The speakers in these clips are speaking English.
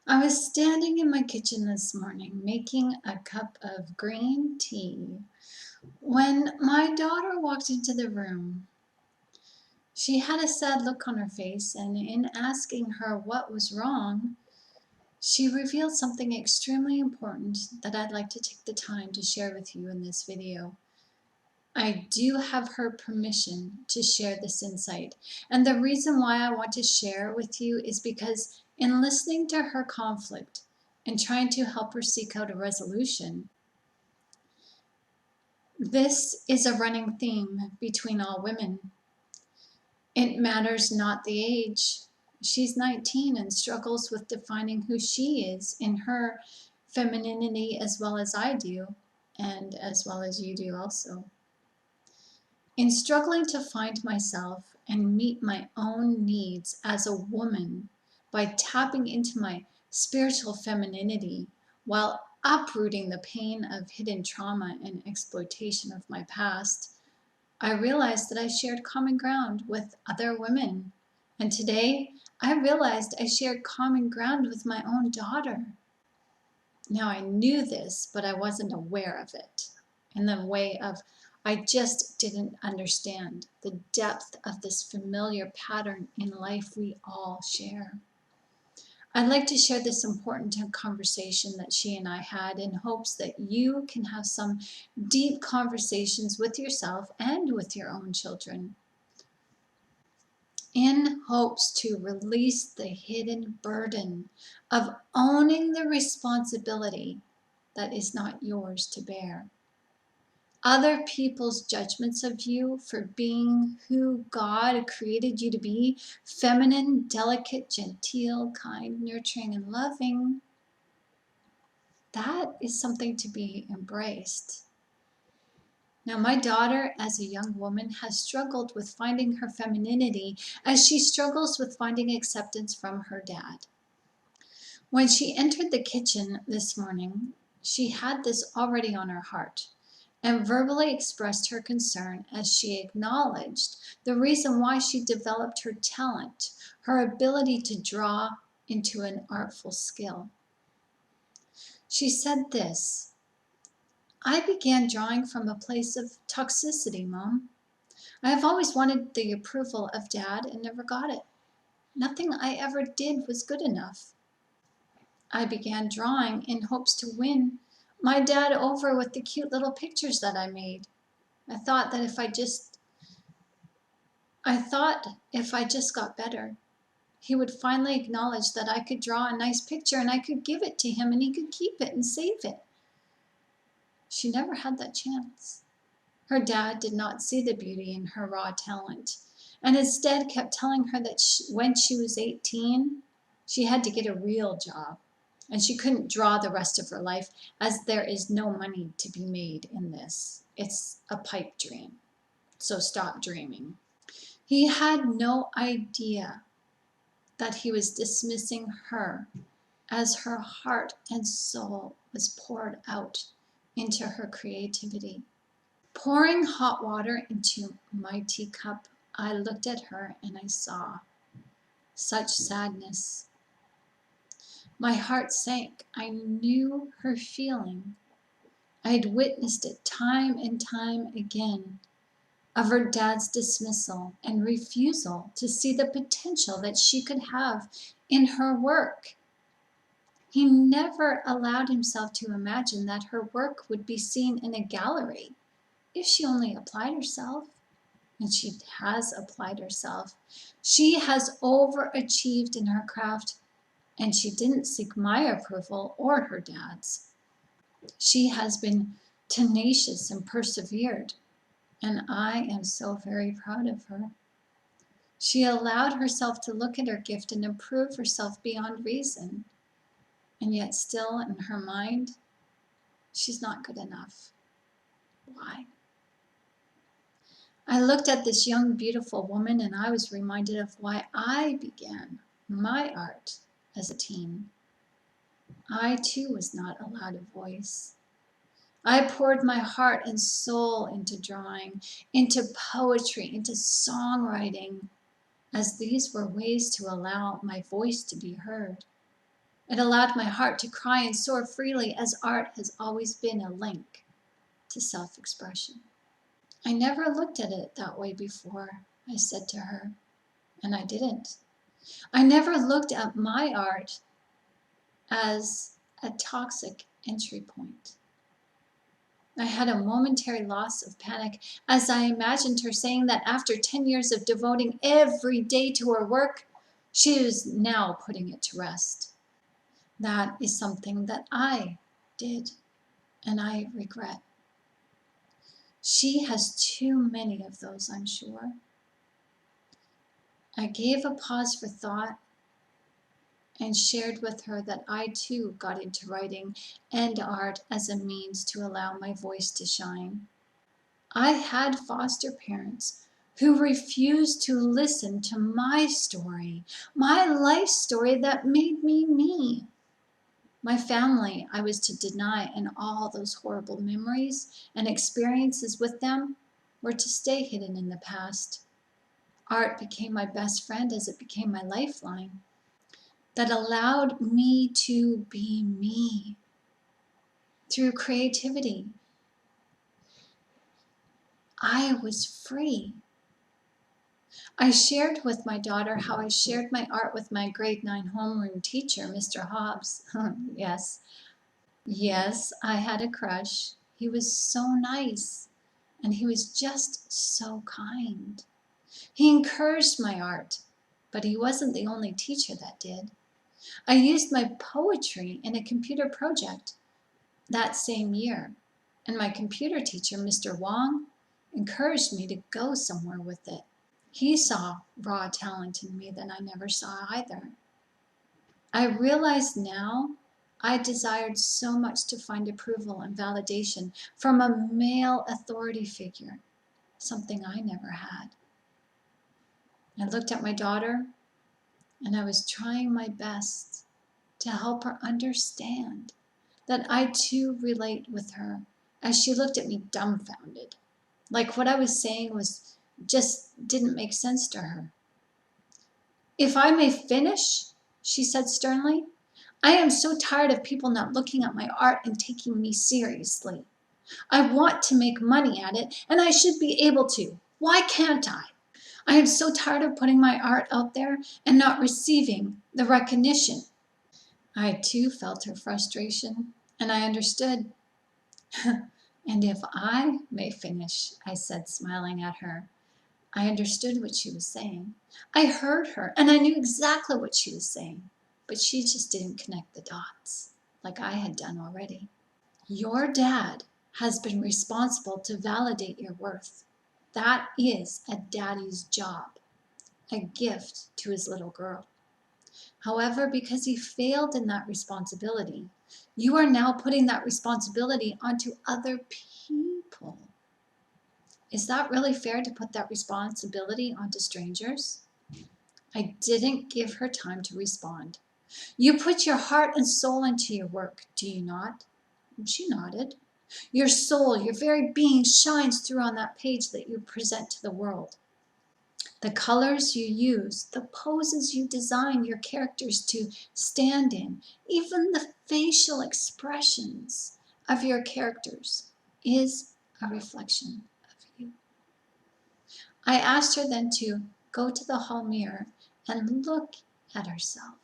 I was standing in my kitchen this morning making a cup of green tea when my daughter walked into the room. She had a sad look on her face, and in asking her what was wrong, she revealed something extremely important that I'd like to take the time to share with you in this video. I do have her permission to share this insight. And the reason why I want to share it with you is because in listening to her conflict and trying to help her seek out a resolution, this is a running theme between all women. It matters not the age. She's 19 and struggles with defining who she is in her femininity as well as I do, and as well as you do also. In struggling to find myself and meet my own needs as a woman by tapping into my spiritual femininity while uprooting the pain of hidden trauma and exploitation of my past, I realized that I shared common ground with other women. And today, I realized I shared common ground with my own daughter. Now, I knew this, but I wasn't aware of it. In the way of, I just didn't understand the depth of this familiar pattern in life we all share. I'd like to share this important conversation that she and I had in hopes that you can have some deep conversations with yourself and with your own children, in hopes to release the hidden burden of owning the responsibility that is not yours to bear. Other people's judgments of you for being who God created you to be, feminine, delicate, genteel, kind, nurturing, and loving, that is something to be embraced. Now, my daughter, as a young woman, has struggled with finding her femininity as she struggles with finding acceptance from her dad. When she entered the kitchen this morning, she had this already on her heart and verbally expressed her concern as she acknowledged the reason why she developed her talent, her ability to draw into an artful skill. She said this: "I began drawing from a place of toxicity, Mom. I have always wanted the approval of Dad and never got it. Nothing I ever did was good enough. I began drawing in hopes to win my dad over with the cute little pictures that I made. I thought if I just got better, he would finally acknowledge that I could draw a nice picture and I could give it to him and he could keep it and save it." She never had that chance. Her dad did not see the beauty in her raw talent and instead kept telling her that when she was 18, she had to get a real job and she couldn't draw the rest of her life as there is no money to be made in this. It's a pipe dream. So stop dreaming. He had no idea that he was dismissing her as her heart and soul was poured out into her creativity. Pouring hot water into my teacup, I looked at her and I saw such sadness. My heart sank. I knew her feeling. I had witnessed it time and time again, of her dad's dismissal and refusal to see the potential that she could have in her work. He never allowed himself to imagine that her work would be seen in a gallery if she only applied herself. And she has applied herself. She has overachieved in her craft, and she didn't seek my approval or her dad's. She has been tenacious and persevered, and I am so very proud of her. She allowed herself to look at her gift and improve herself beyond reason, and yet still in her mind, she's not good enough. Why? I looked at this young, beautiful woman and I was reminded of why I began my art as a teen. I too was not allowed a voice. I poured my heart and soul into drawing, into poetry, into songwriting, as these were ways to allow my voice to be heard. It allowed my heart to cry and soar freely, as art has always been a link to self-expression. I never looked at it that way before, I said to her, and I didn't. I never looked at my art as a toxic entry point. I had a momentary loss of panic as I imagined her saying that after 10 years of devoting every day to her work, she was now putting it to rest. That is something that I did, and I regret. She has too many of those, I'm sure. I gave a pause for thought and shared with her that I too got into writing and art as a means to allow my voice to shine. I had foster parents who refused to listen to my story, my life story that made me me. My family I was to deny, and all those horrible memories and experiences with them were to stay hidden in the past. Art became my best friend as it became my lifeline that allowed me to be me through creativity. I was free. I shared with my daughter how I shared my art with my grade 9 homeroom teacher, Mr. Hobbs. Yes, yes, I had a crush. He was so nice, and he was just so kind. He encouraged my art, but he wasn't the only teacher that did. I used my poetry in a computer project that same year, and my computer teacher, Mr. Wong, encouraged me to go somewhere with it. He saw raw talent in me that I never saw either. I realize now I desired so much to find approval and validation from a male authority figure, something I never had. I looked at my daughter, and I was trying my best to help her understand that I too relate with her, as she looked at me dumbfounded, like what I was saying was just didn't make sense to her. "If I may finish," she said sternly, "I am so tired of people not looking at my art and taking me seriously. I want to make money at it, and I should be able to. Why can't I? I am so tired of putting my art out there and not receiving the recognition." I too felt her frustration, and I understood. "And if I may finish," I said, smiling at her. I understood what she was saying. I heard her, and I knew exactly what she was saying, but she just didn't connect the dots like I had done already. Your dad has been responsible to validate your worth. That is a daddy's job, a gift to his little girl. However, because he failed in that responsibility, you are now putting that responsibility onto other people. Is that really fair to put that responsibility onto strangers? I didn't give her time to respond. You put your heart and soul into your work, do you not? She nodded. Your soul, your very being shines through on that page that you present to the world. The colors you use, the poses you design your characters to stand in, even the facial expressions of your characters is a reflection of you. I asked her then to go to the hall mirror and look at herself.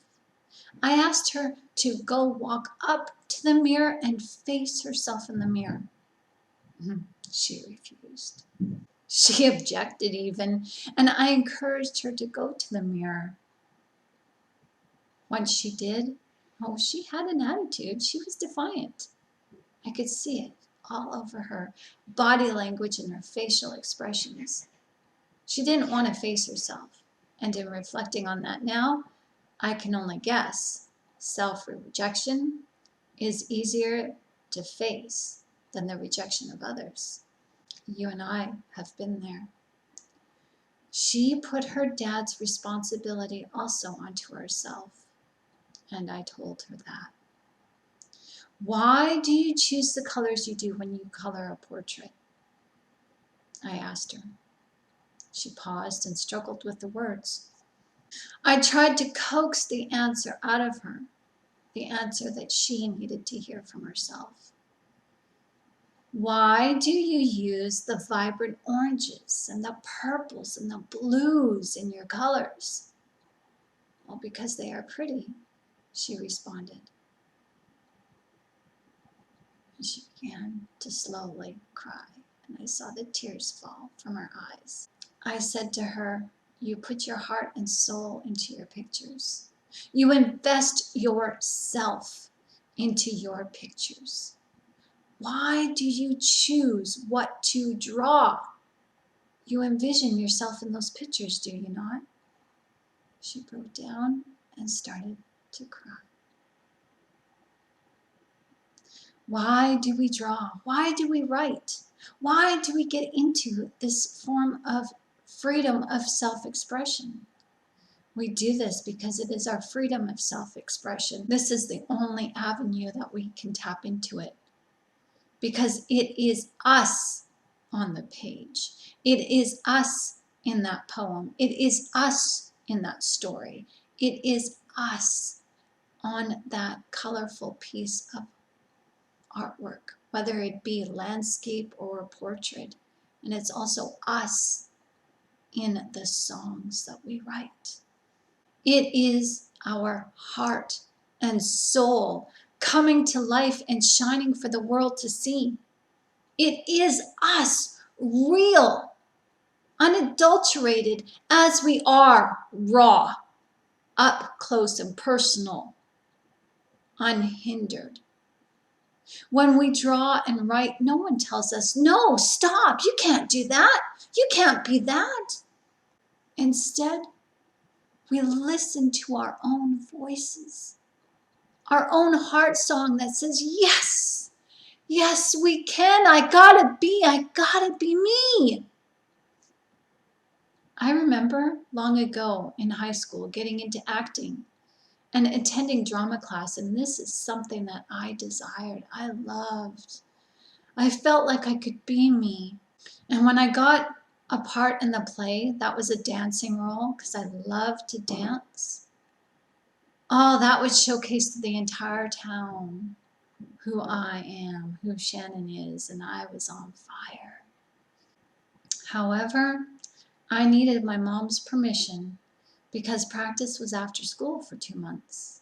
I asked her to go walk up to the mirror and face herself in the mirror. She refused. She objected even, and I encouraged her to go to the mirror. Once she did, oh, she had an attitude. She was defiant. I could see it all over her body language and her facial expressions. She didn't want to face herself, and in reflecting on that now, I can only guess self-rejection is easier to face than the rejection of others. You and I have been there. She put her dad's responsibility also onto herself, and I told her that. Why do you choose the colors you do when you color a portrait? I asked her. She paused and struggled with the words. I tried to coax the answer out of her. the answer that she needed to hear from herself. Why do you use the vibrant oranges and the purples and the blues in your colors? Well, because they are pretty, she responded. And she began to slowly cry, and I saw the tears fall from her eyes. I said to her, you put your heart and soul into your pictures. You invest yourself into your pictures. Why do you choose what to draw? You envision yourself in those pictures, do you not? She broke down and started to cry. Why do we draw? Why do we write? Why do we get into this form of freedom of self-expression? We do this because it is our freedom of self-expression. This is the only avenue that we can tap into it, because it is us on the page. It is us in that poem. It is us in that story. It is us on that colorful piece of artwork, whether it be landscape or a portrait. And it's also us in the songs that we write. It is our heart and soul coming to life and shining for the world to see. It is us, real, unadulterated as we are, raw, up close and personal, unhindered. When we draw and write, no one tells us, no, stop, you can't do that. You can't be that. Instead, we listen to our own voices, our own heart song that says, yes, yes, we can. I gotta be me. I remember long ago in high school getting into acting and attending drama class, and this is something that I desired, I loved. I felt like I could be me. And when I got a part in the play, that was a dancing role because I love to dance. Oh, that would showcase to the entire town who I am, who Shannon is, and I was on fire. However, I needed my mom's permission because practice was after school for 2 months.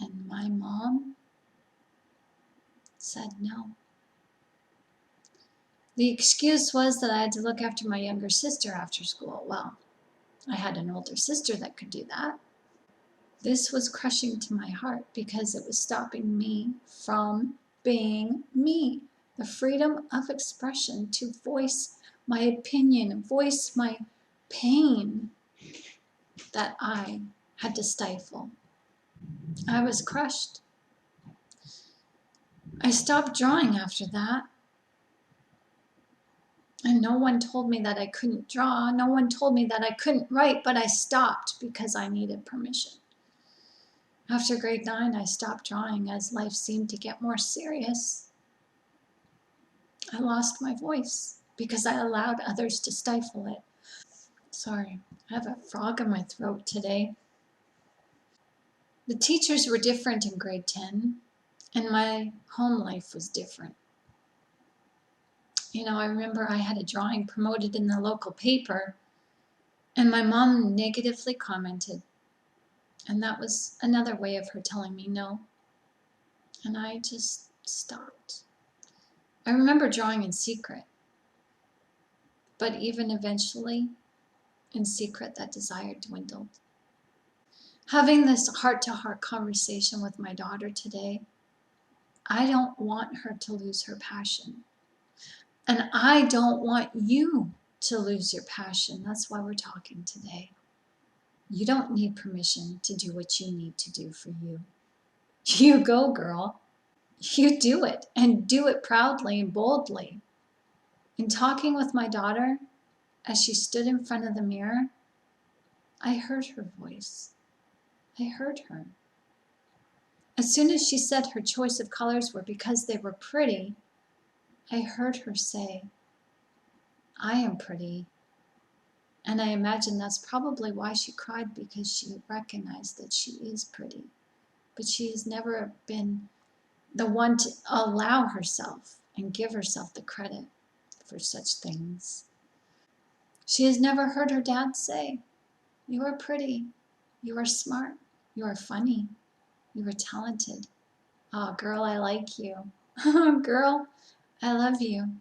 And my mom said no. The excuse was that I had to look after my younger sister after school. Well, I had an older sister that could do that. This was crushing to my heart because it was stopping me from being me. The freedom of expression to voice my opinion, voice my pain that I had to stifle. I was crushed. I stopped drawing after that. And no one told me that I couldn't draw. No one told me that I couldn't write, but I stopped because I needed permission. After grade 9, I stopped drawing as life seemed to get more serious. I lost my voice because I allowed others to stifle it. Sorry, I have a frog in my throat today. The teachers were different in grade 10, and my home life was different. You know, I remember I had a drawing promoted in the local paper, and my mom negatively commented. And that was another way of her telling me no. And I just stopped. I remember drawing in secret. But even eventually, in secret, that desire dwindled. Having this heart-to-heart conversation with my daughter today, I don't want her to lose her passion. And I don't want you to lose your passion. That's why we're talking today. You don't need permission to do what you need to do for you. You go, girl. You do it, and do it proudly and boldly. In talking with my daughter, as she stood in front of the mirror, I heard her voice. I heard her. As soon as she said her choice of colors were because they were pretty, I heard her say, I am pretty. And I imagine that's probably why she cried, because she recognized that she is pretty. but she has never been the one to allow herself and give herself the credit for such things. She has never heard her dad say, "You are pretty, you are smart, you are funny, you are talented. Oh, girl, I like you. Girl, I love you."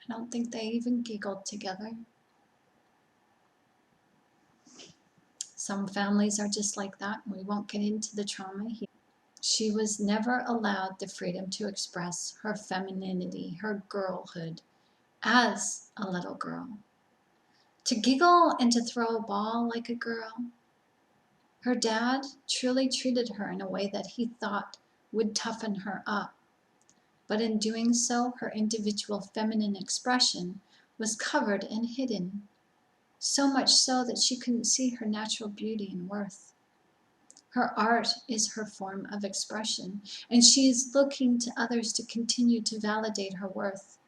I don't think they even giggled together. Some families are just like that, and we won't get into the trauma here. She was never allowed the freedom to express her femininity, her girlhood, as a little girl. To giggle and to throw a ball like a girl. Her dad truly treated her in a way that he thought would toughen her up. But in doing so, her individual feminine expression was covered and hidden. So much so that she couldn't see her natural beauty and worth. Her art is her form of expression, and she is looking to others to continue to validate her worth.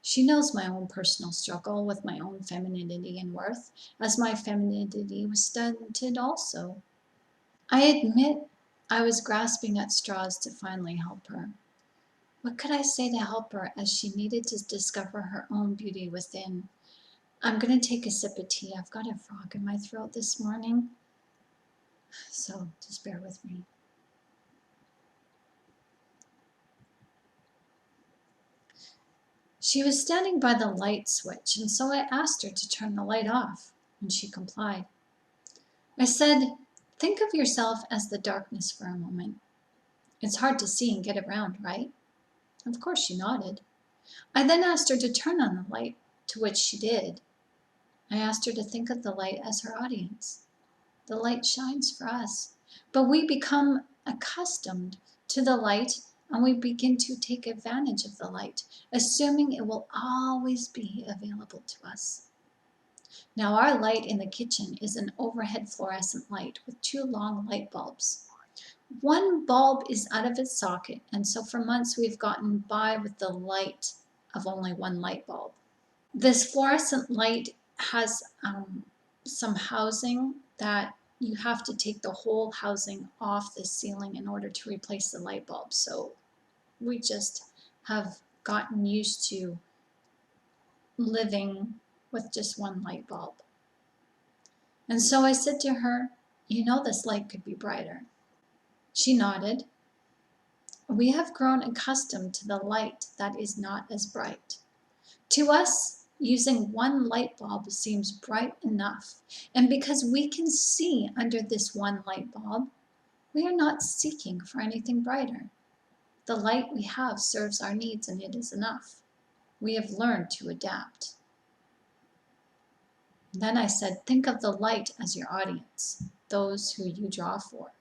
She knows my own personal struggle with my own femininity and worth, as my femininity was stunted also. I admit I was grasping at straws to finally help her. What could I say to help her as she needed to discover her own beauty within? I'm going to take a sip of tea. I've got a frog in my throat this morning, so just bear with me. She was standing by the light switch, and so I asked her to turn the light off, and she complied. I said, "Think of yourself as the darkness for a moment. It's hard to see and get around, right?" Of course she nodded. I then asked her to turn on the light, to which she did. I asked her to think of the light as her audience. The light shines for us, but we become accustomed to the light and we begin to take advantage of the light, assuming it will always be available to us. Now, our light in the kitchen is an overhead fluorescent light with 2 long light bulbs. One bulb is out of its socket, and so for months we've gotten by with the light of only one light bulb. This fluorescent light has some housing that you have to take the whole housing off the ceiling in order to replace the light bulb. So we just have gotten used to living with just one light bulb. And so I said to her, "You know this light could be brighter." She nodded. We have grown accustomed to the light that is not as bright. To us, using one light bulb seems bright enough, and because we can see under this one light bulb, we are not seeking for anything brighter. The light we have serves our needs, and it is enough. We have learned to adapt. Then I said, think of the light as your audience, those who you draw for.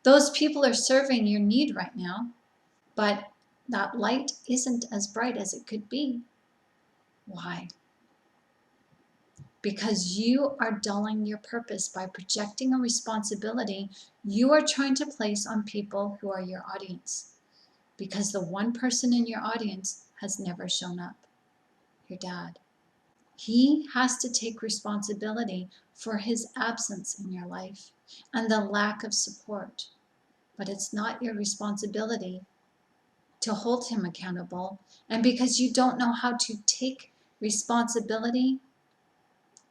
Those people are serving your need right now, but that light isn't as bright as it could be. Why? Because you are dulling your purpose by projecting a responsibility you are trying to place on people who are your audience. Because the one person in your audience has never shown up, your dad. He has to take responsibility for his absence in your life and the lack of support. But it's not your responsibility to hold him accountable. And because you don't know how to take responsibility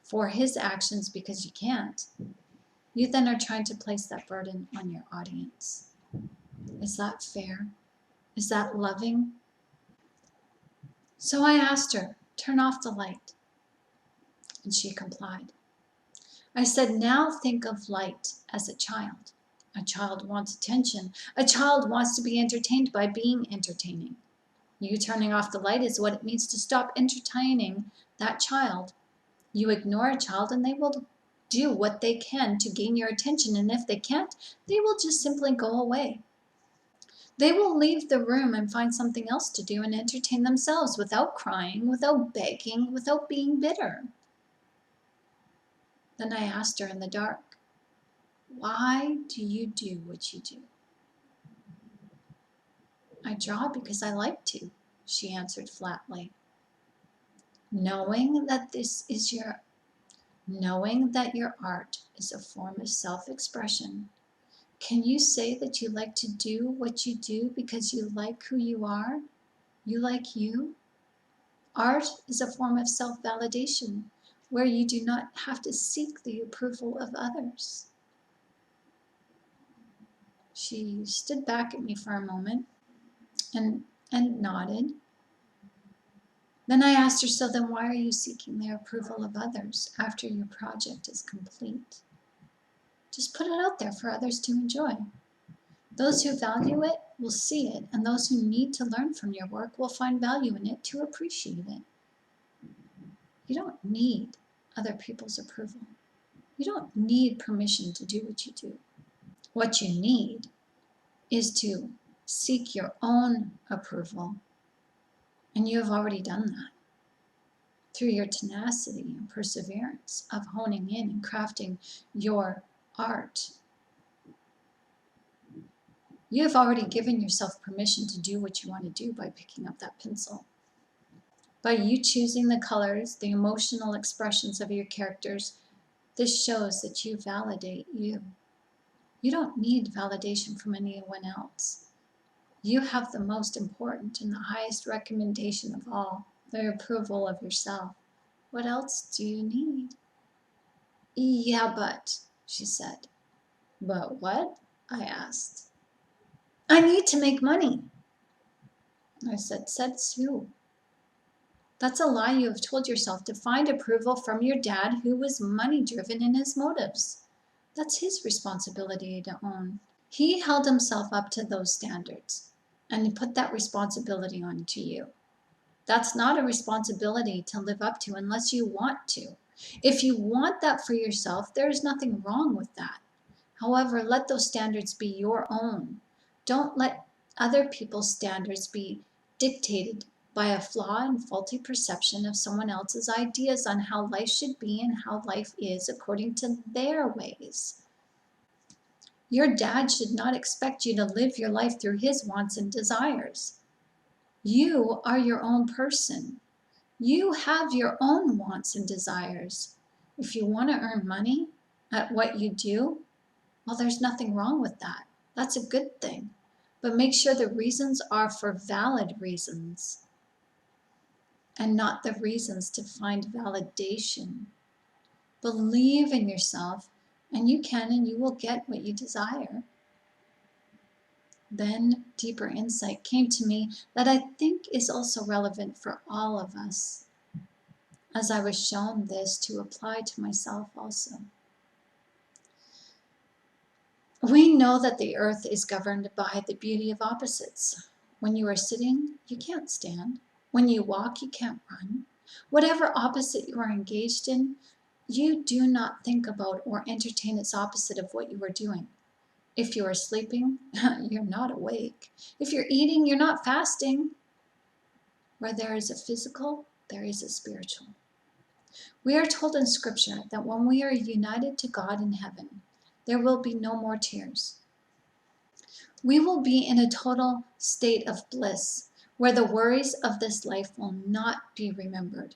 for his actions because you can't, you then are trying to place that burden on your audience. Is that fair? Is that loving? So I asked her, turn off the light. And she complied. I said, now think of light as a child. A child wants attention. A child wants to be entertained by being entertaining. You turning off the light is what it means to stop entertaining that child. You ignore a child and they will do what they can to gain your attention, and if they can't, they will just simply go away. They will leave the room and find something else to do and entertain themselves without crying, without begging, without being bitter. Then I asked her in the dark, why do you do what you do? I draw because I like to, she answered flatly. Knowing that your art is a form of self-expression Can you say that you like to do what you do because you like who you are? You like you? Art is a form of self-validation where you do not have to seek the approval of others. She stood back at me for a moment and nodded. Then I asked her, so then why are you seeking the approval of others after your project is complete? Just put it out there for others to enjoy. Those who value it will see it, and those who need to learn from your work will find value in it to appreciate it. You don't need other people's approval. You don't need permission to do what you do. What you need is to seek your own approval, and you have already done that through your tenacity and perseverance of honing in and crafting your art. You have already given yourself permission to do what you want to do by picking up that pencil. By you choosing the colors, the emotional expressions of your characters, this shows that you validate you. You don't need validation from anyone else. You have the most important and the highest recommendation of all, the approval of yourself. What else do you need? Yeah, but, she said. But what? I asked. I need to make money. I said who? That's a lie you have told yourself to find approval from your dad, who was money driven in his motives. That's his responsibility to own. He held himself up to those standards and he put that responsibility onto you. That's not a responsibility to live up to unless you want to. If you want that for yourself, there is nothing wrong with that. However, let those standards be your own. Don't let other people's standards be dictated by a flawed and faulty perception of someone else's ideas on how life should be and how life is according to their ways. Your dad should not expect you to live your life through his wants and desires. You are your own person. You have your own wants and desires. If you want to earn money at what you do, well, there's nothing wrong with that. That's a good thing. But make sure the reasons are for valid reasons and not the reasons to find validation. Believe in yourself, and you can and you will get what you desire. Then deeper insight came to me that I think is also relevant for all of us, as I was shown this to apply to myself also. We know that the earth is governed by the beauty of opposites. When you are sitting, you can't stand. When you walk, you can't run. Whatever opposite you are engaged in, you do not think about or entertain its opposite of what you are doing. If you are sleeping, you're not awake. If you're eating, you're not fasting. Where there is a physical, there is a spiritual. We are told in Scripture that when we are united to God in heaven, there will be no more tears. We will be in a total state of bliss, where the worries of this life will not be remembered.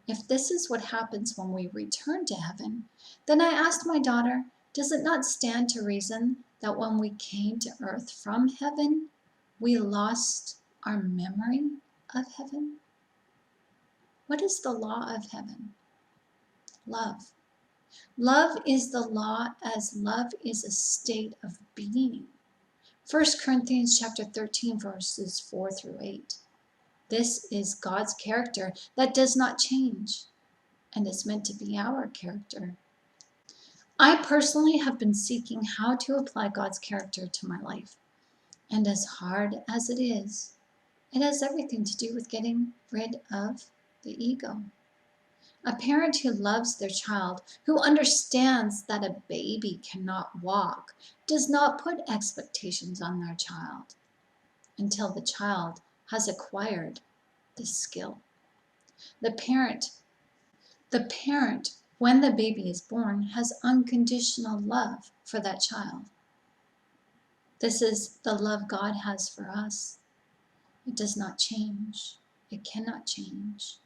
If this is what happens when we return to heaven, then I asked my daughter, does it not stand to reason that when we came to earth from heaven, we lost our memory of heaven? What is the law of heaven? Love. Love is the law, as love is a state of being. 1 Corinthians chapter 13, verses 4 through 8. This is God's character that does not change and is meant to be our character. I personally have been seeking how to apply God's character to my life. And as hard as it is, it has everything to do with getting rid of the ego. A parent who loves their child, who understands that a baby cannot walk, does not put expectations on their child until the child has acquired the skill. The parent, when the baby is born, has unconditional love for that child. This is the love God has for us. It does not change. It cannot change.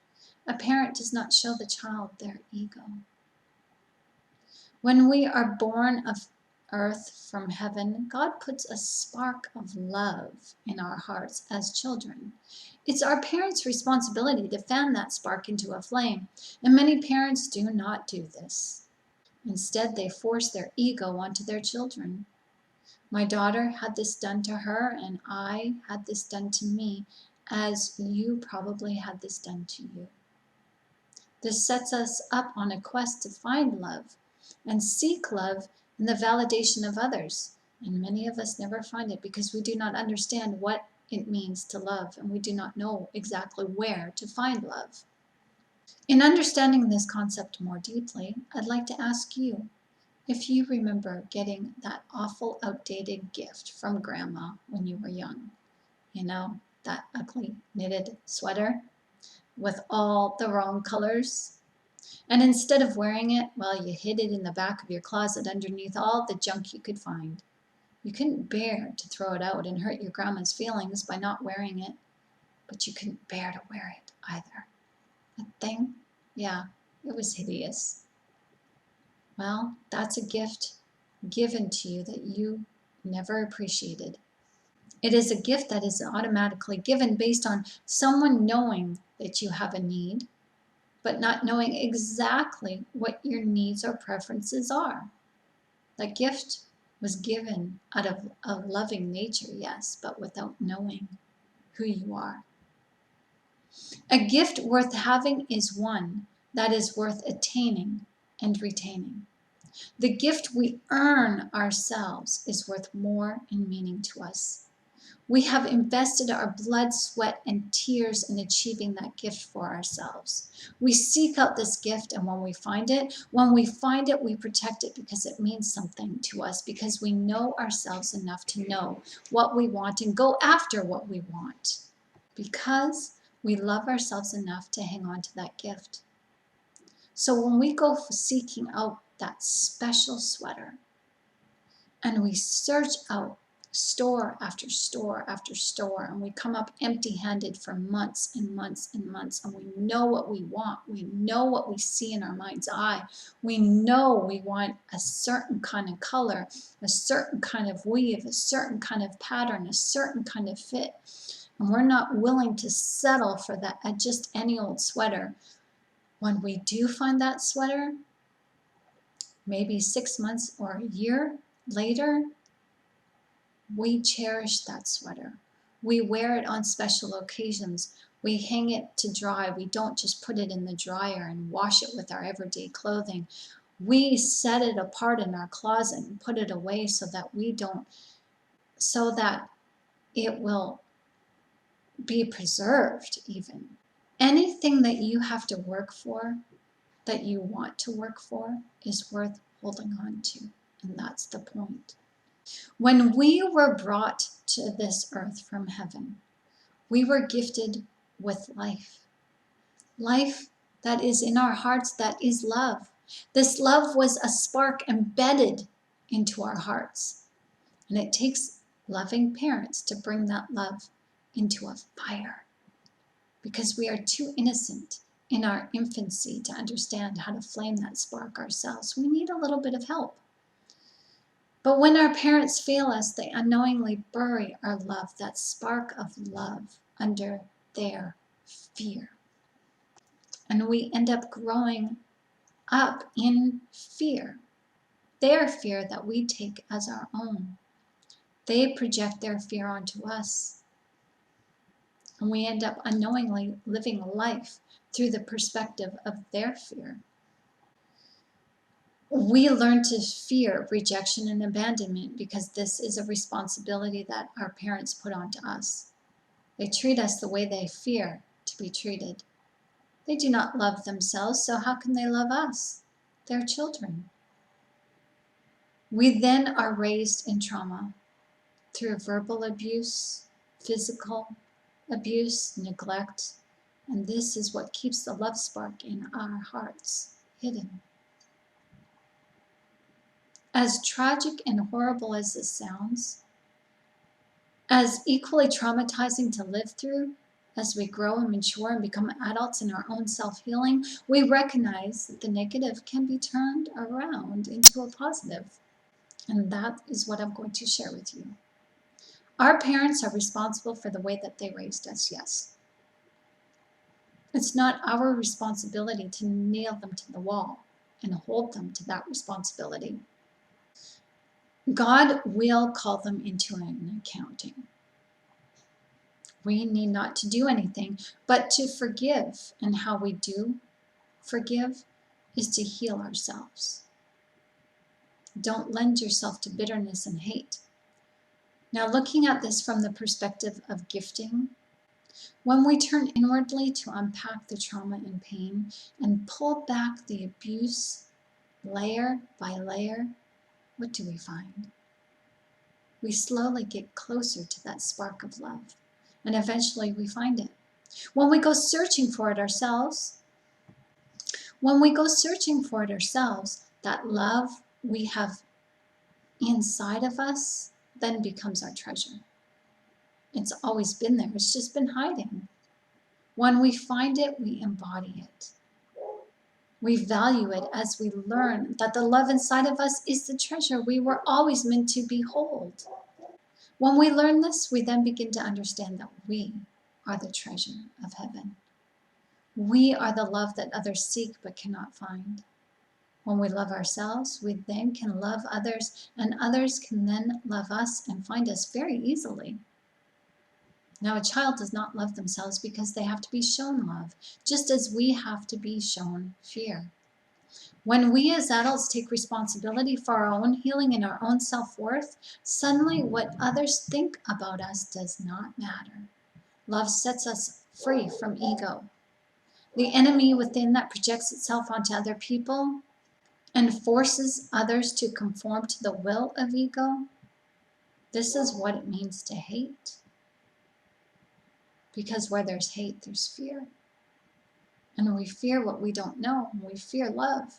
A parent does not show the child their ego. When we are born of earth from heaven, God puts a spark of love in our hearts as children. It's our parents' responsibility to fan that spark into a flame, and many parents do not do this. Instead, they force their ego onto their children. My daughter had this done to her, and I had this done to me, as you probably had this done to you. This sets us up on a quest to find love and seek love in the validation of others. And many of us never find it because we do not understand what it means to love, and we do not know exactly where to find love. In understanding this concept more deeply, I'd like to ask you if you remember getting that awful outdated gift from Grandma when you were young. You know, that ugly knitted sweater with all the wrong colors. And instead of wearing it, well, you hid it in the back of your closet underneath all the junk you could find. You couldn't bear to throw it out and hurt your grandma's feelings by not wearing it, but you couldn't bear to wear it either. That thing, yeah, it was hideous. Well, that's a gift given to you that you never appreciated. It is a gift that is automatically given based on someone knowing that you have a need, but not knowing exactly what your needs or preferences are. That gift was given out of a loving nature, yes, but without knowing who you are. A gift worth having is one that is worth attaining and retaining. The gift we earn ourselves is worth more in meaning to us. We have invested our blood, sweat, and tears in achieving that gift for ourselves. We seek out this gift, and when we find it, we protect it because it means something to us, because we know ourselves enough to know what we want and go after what we want, because we love ourselves enough to hang on to that gift. So when we go seeking out that special sweater, and we search out store after store after store, and we come up empty-handed for months and months and months, and we know what we want. We know what we see in our mind's eye. We know we want a certain kind of color, a certain kind of weave, a certain kind of pattern, a certain kind of fit, and we're not willing to settle for that just any old sweater. When we do find that sweater, maybe 6 months or a year later, we cherish that sweater. We wear it on special occasions. We hang it to dry. We don't just put it in the dryer and wash it with our everyday clothing. We set it apart in our closet and put it away so that it will be preserved even. Anything that you have to work for, that you want to work for, is worth holding on to. And that's the point. When we were brought to this earth from heaven, we were gifted with life. Life that is in our hearts, that is love. This love was a spark embedded into our hearts. And it takes loving parents to bring that love into a fire, because we are too innocent in our infancy to understand how to flame that spark ourselves. We need a little bit of help. But when our parents fail us, they unknowingly bury our love, that spark of love, under their fear. And we end up growing up in fear. Their fear that we take as our own. They project their fear onto us. And we end up unknowingly living life through the perspective of their fear. We learn to fear rejection and abandonment because this is a responsibility that our parents put onto us. They treat us the way they fear to be treated. They do not love themselves, so how can they love us, their children? We then are raised in trauma through verbal abuse, physical abuse, neglect, and this is what keeps the love spark in our hearts hidden. As tragic and horrible as this sounds, as equally traumatizing to live through, as we grow and mature and become adults in our own self-healing, we recognize that the negative can be turned around into a positive. And that is what I'm going to share with you. Our parents are responsible for the way that they raised us, yes. It's not our responsibility to nail them to the wall and hold them to that responsibility. God will call them into an accounting. We need not to do anything but to forgive. And how we do forgive is to heal ourselves. Don't lend yourself to bitterness and hate. Now, looking at this from the perspective of gifting, when we turn inwardly to unpack the trauma and pain and pull back the abuse layer by layer, what do we find? We slowly get closer to that spark of love, and eventually we find it. When we go searching for it ourselves, that love we have inside of us then becomes our treasure. It's always been there, it's just been hiding. When we find it, we embody it. We value it as we learn that the love inside of us is the treasure we were always meant to behold. When we learn this, we then begin to understand that we are the treasure of heaven. We are the love that others seek but cannot find. When we love ourselves, we then can love others, and others can then love us and find us very easily. Now, a child does not love themselves because they have to be shown love, just as we have to be shown fear. When we as adults take responsibility for our own healing and our own self-worth, suddenly what others think about us does not matter. Love sets us free from ego. The enemy within that projects itself onto other people and forces others to conform to the will of ego. This is what it means to hate. Because where there's hate, there's fear. And we fear what we don't know, and we fear love.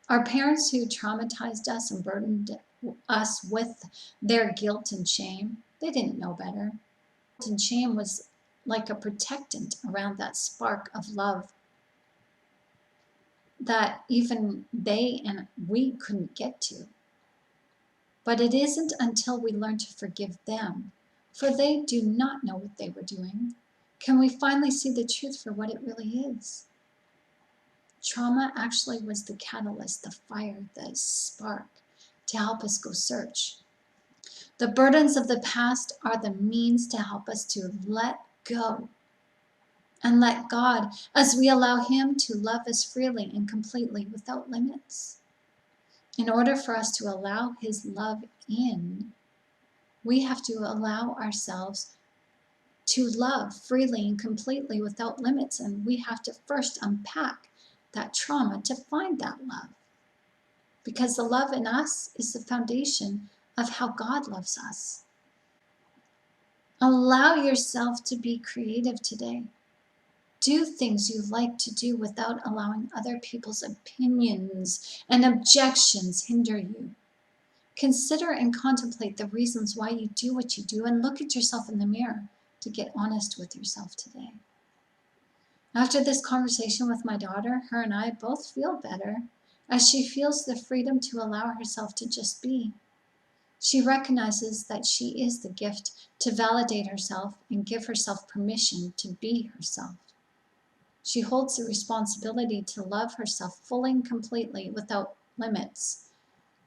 Our parents who traumatized us and burdened us with their guilt and shame, they didn't know better. Guilt and shame was like a protectant around that spark of love that even they and we couldn't get to. But it isn't until we learn to forgive them, for they do not know what they were doing, can we finally see the truth for what it really is. Trauma actually was the catalyst, the fire, the spark to help us go search. The burdens of the past are the means to help us to let go and let God as we allow Him to love us freely and completely without limits. In order for us to allow His love in, we have to allow ourselves to love freely and completely without limits, and we have to first unpack that trauma to find that love. Because the love in us is the foundation of how God loves us. Allow yourself to be creative today. Do things you like to do without allowing other people's opinions and objections hinder you. Consider and contemplate the reasons why you do what you do, and look at yourself in the mirror to get honest with yourself today. After this conversation with my daughter, her and I both feel better as she feels the freedom to allow herself to just be. She recognizes that she is the gift to validate herself and give herself permission to be herself. She holds the responsibility to love herself fully and completely without limits,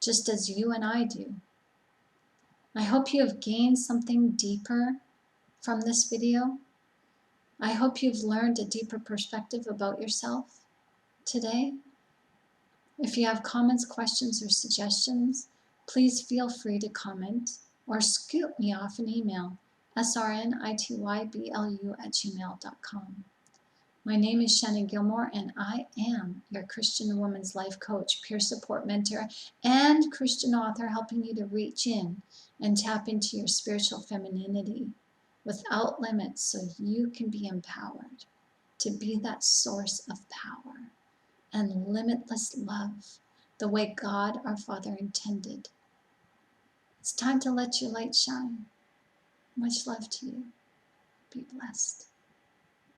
just as you and I do. I hope you have gained something deeper from this video. I hope you've learned a deeper perspective about yourself today. If you have comments, questions, or suggestions, please feel free to comment or scoop me off an email, srnityblu@gmail.com. My name is Shannon Gilmore, and I am your Christian Woman's Life Coach, peer support mentor, and Christian author, helping you to reach in and tap into your spiritual femininity without limits so you can be empowered to be that source of power and limitless love, the way God our Father intended. It's time to let your light shine. Much love to you. Be blessed.